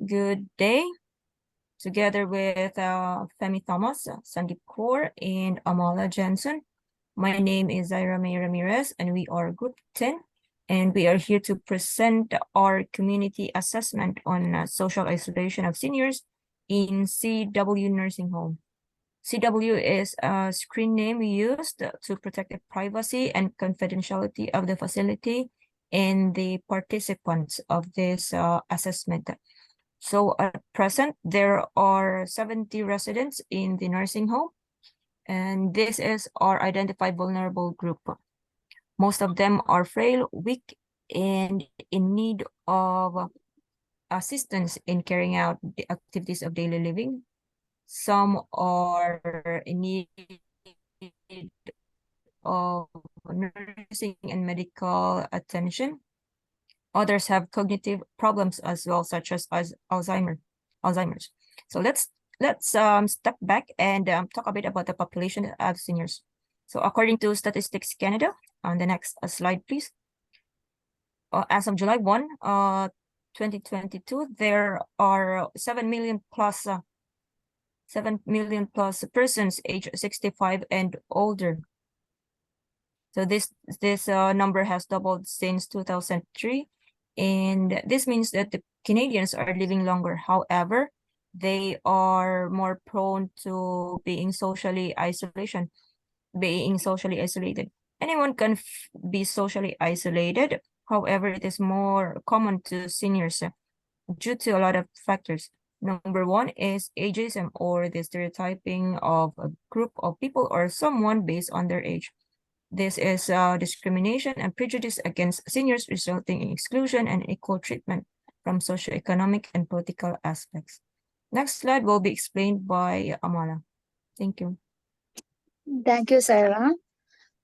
Good day. Together with Femi Thomas, Sandeep Kaur, and Amala Jensen. My name is Zaira May Ramirez, and we are Group 10. And we are here to present our community assessment on social isolation of seniors in CW Nursing Home. CW is a screen name we used to protect the privacy and confidentiality of the facility and the participants of this assessment. So at present, there are 70 residents in the nursing home, and this is our identified vulnerable group. Most of them are frail, weak, and in need of assistance in carrying out the activities of daily living. Some are in need of nursing and medical attention. Others have cognitive problems as well, such as Alzheimer's. So let's step back and talk a bit about the population of seniors. So according to Statistics Canada, on the next slide, please. As of July 1, 2022, there are 7 million plus persons aged 65 and older. So this number has doubled since 2003. And this means that the Canadians are living longer. However, they are more prone to being socially isolated. Anyone can be socially isolated. However, it is more common to seniors due to a lot of factors. Number one is ageism, or the stereotyping of a group of people or someone based on their age. This is discrimination and prejudice against seniors, resulting in exclusion and equal treatment from socioeconomic and political aspects. Next slide will be explained by Amala. Thank you. Thank you, Sarah.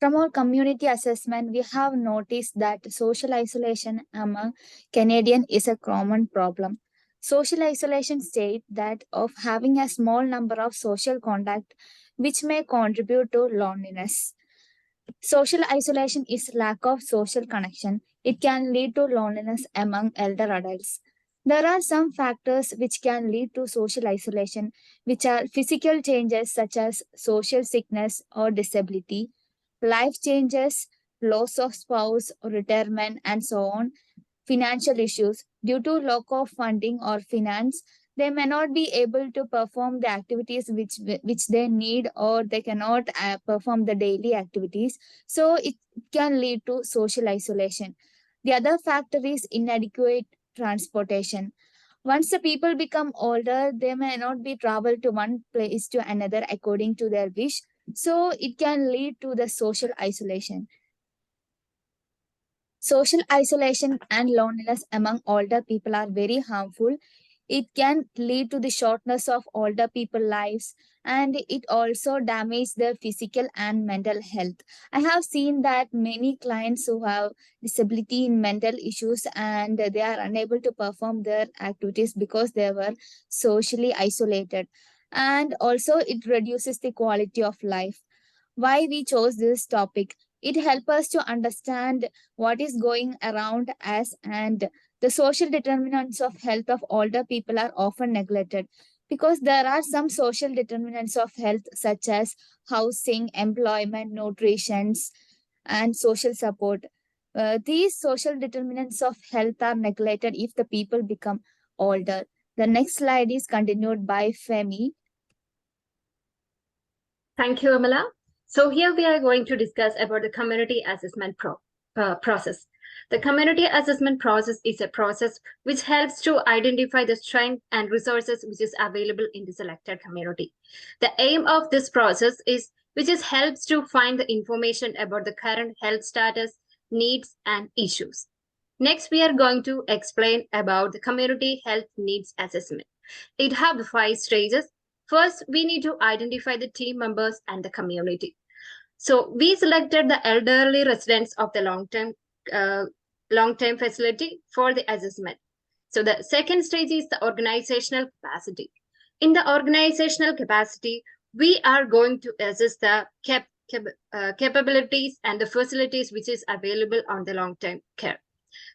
From our community assessment, we have noticed that social isolation among Canadians is a common problem. Social isolation states that of having a small number of social contact, which may contribute to loneliness. Social isolation is lack of social connection. It can lead to loneliness among elder adults. There are some factors which can lead to social isolation, which are physical changes such as social sickness or disability, life changes, loss of spouse, retirement, and so on, financial issues. Due to lack of funding or finance, they may not be able to perform the activities which they need, or they cannot perform the daily activities. So it can lead to social isolation. The other factor is inadequate transportation. Once the people become older, they may not be travel to one place to another according to their wish. So it can lead to the social isolation. Social isolation and loneliness among older people are very harmful. It can lead to the shortness of older people's lives, and it also damages their physical and mental health. I have seen that many clients who have disability in mental issues and they are unable to perform their activities because they were socially isolated. And also it reduces the quality of life. Why we chose this topic? It helps us to understand what is going around us, and the social determinants of health of older people are often neglected because there are some social determinants of health such as housing, employment, nutrition, and social support. These social determinants of health are neglected if the people become older. The next slide is continued by Femi. Thank you, Amala. So here we are going to discuss about the community assessment process. The community assessment process is a process which helps to identify the strength and resources which is available in the selected community. The aim of this process is helps to find the information about the current health status, needs, and issues. Next, we are going to explain about the community health needs assessment. It has 5 stages. First, we need to identify the team members and the community. So we selected the elderly residents of the long-term facility for the assessment. So the second stage is the organizational capacity. In the organizational capacity, we are going to assess the capabilities and the facilities which is available on the long-term care,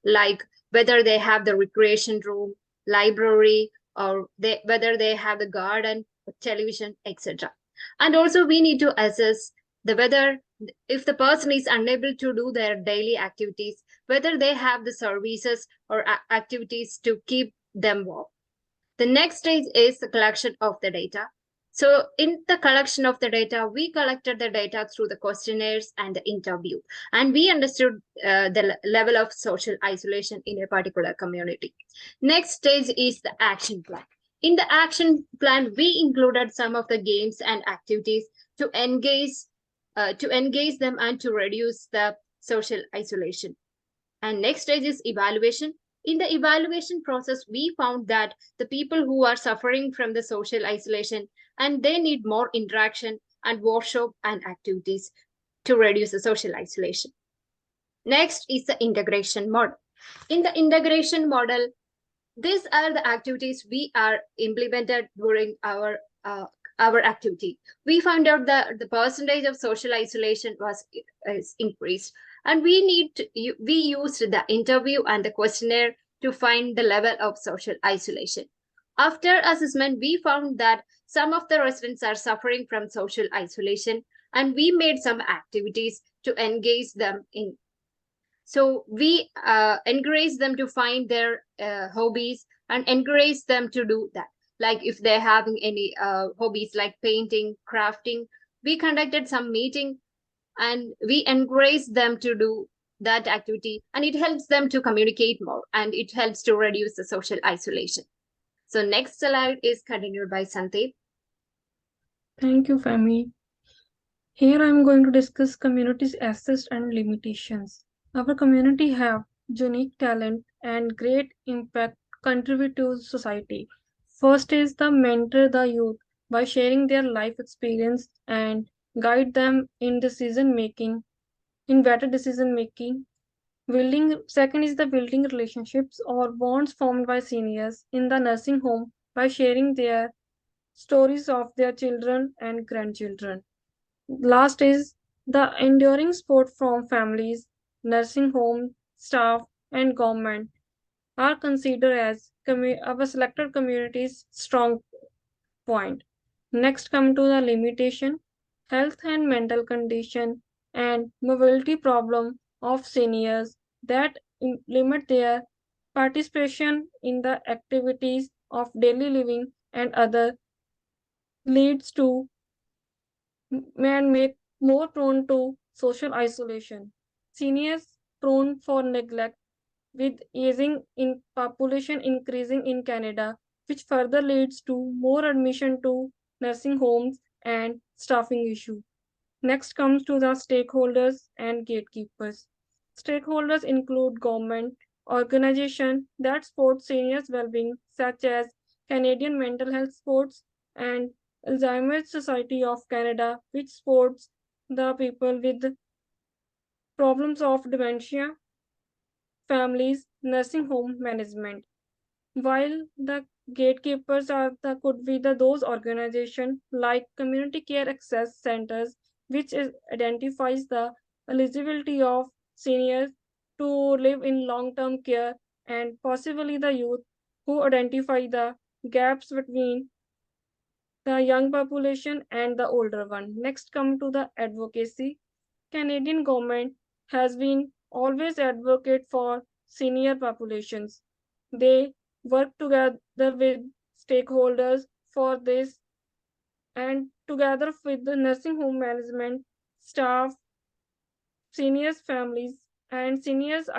like whether they have the recreation room, library, or whether they have the garden, television, etc. And also we need to assess the whether if the person is unable to do their daily activities, whether they have the services or activities to keep them warm. The next stage is the collection of the data. So in the collection of the data, we collected the data through the questionnaires and the interview, and we understood the level of social isolation in a particular community. Next stage is the action plan. In the action plan, we included some of the games and activities to engage them and to reduce the social isolation. And next stage is evaluation. In the evaluation process, we found that the people who are suffering from the social isolation and they need more interaction and workshop and activities to reduce the social isolation. Next is the integration model. In the integration model, these are the activities we are implemented during our activity. We found out that the percentage of social isolation is increased, and we used the interview and the questionnaire to find the level of social isolation. After assessment, we found that some of the residents are suffering from social isolation, and we made some activities to engage them in. So we encourage them to find their hobbies and encourage them to do that. Like if they're having any hobbies like painting, crafting, we conducted some meeting and we encourage them to do that activity, and it helps them to communicate more and it helps to reduce the social isolation. So next slide is continued by Sandeep. Thank you, Femi. Here I am going to discuss communities' assets and limitations. Our community have unique talent and great impact contribute to society. First is the mentor the youth by sharing their life experience and guide them in decision making, in better decision making. Second is the building relationships or bonds formed by seniors in the nursing home by sharing their stories of their children and grandchildren. Last is the enduring support from families, nursing home staff, and government are considered as our selected community's strong point. Next come to the limitation, health and mental condition and mobility problem of seniors that limit their participation in the activities of daily living and other leads to and make more prone to social isolation. Seniors prone for neglect with aging in population increasing in Canada, which further leads to more admission to nursing homes and staffing issue. Next comes to the stakeholders and gatekeepers. Stakeholders include government, organizations that support seniors' well-being, such as Canadian Mental Health Supports and Alzheimer's Society of Canada, which supports the people with problems of dementia, families, nursing home management. While the gatekeepers could be those organizations like community care access centers, which identifies the eligibility of seniors to live in long-term care, and possibly the youth who identify the gaps between the young population and the older one. Next come to the advocacy. Canadian government has been always advocate for senior populations. They work together with stakeholders for this and together with the nursing home management, staff, seniors families, and seniors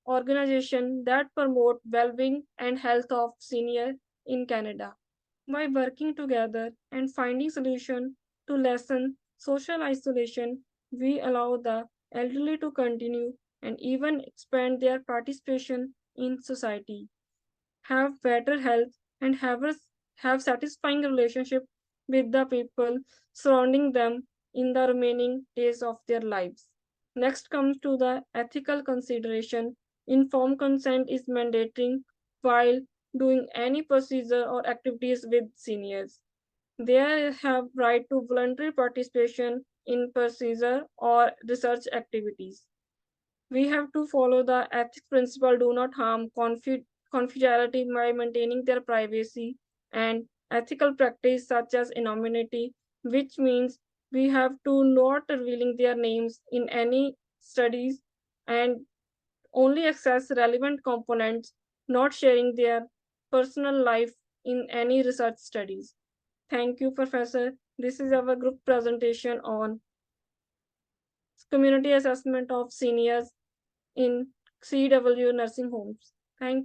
organization that promote well-being and health of senior in Canada. By working together and finding solution to lessen social isolation, we allow the elderly to continue and even expand their participation in society, have better health, and have satisfying relationship with the people surrounding them in the remaining days of their lives. Next comes to the ethical consideration. Informed consent is mandatory while doing any procedure or activities with seniors. They have right to voluntary participation in procedure or research activities. We have to follow the ethics principle, do not harm, confidentiality by maintaining their privacy, and ethical practice such as anonymity, which means we have to not revealing their names in any studies and only access relevant components, not sharing their personal life in any research studies. Thank you, Professor. This is our group presentation on community assessment of seniors in CW nursing homes. Thank you.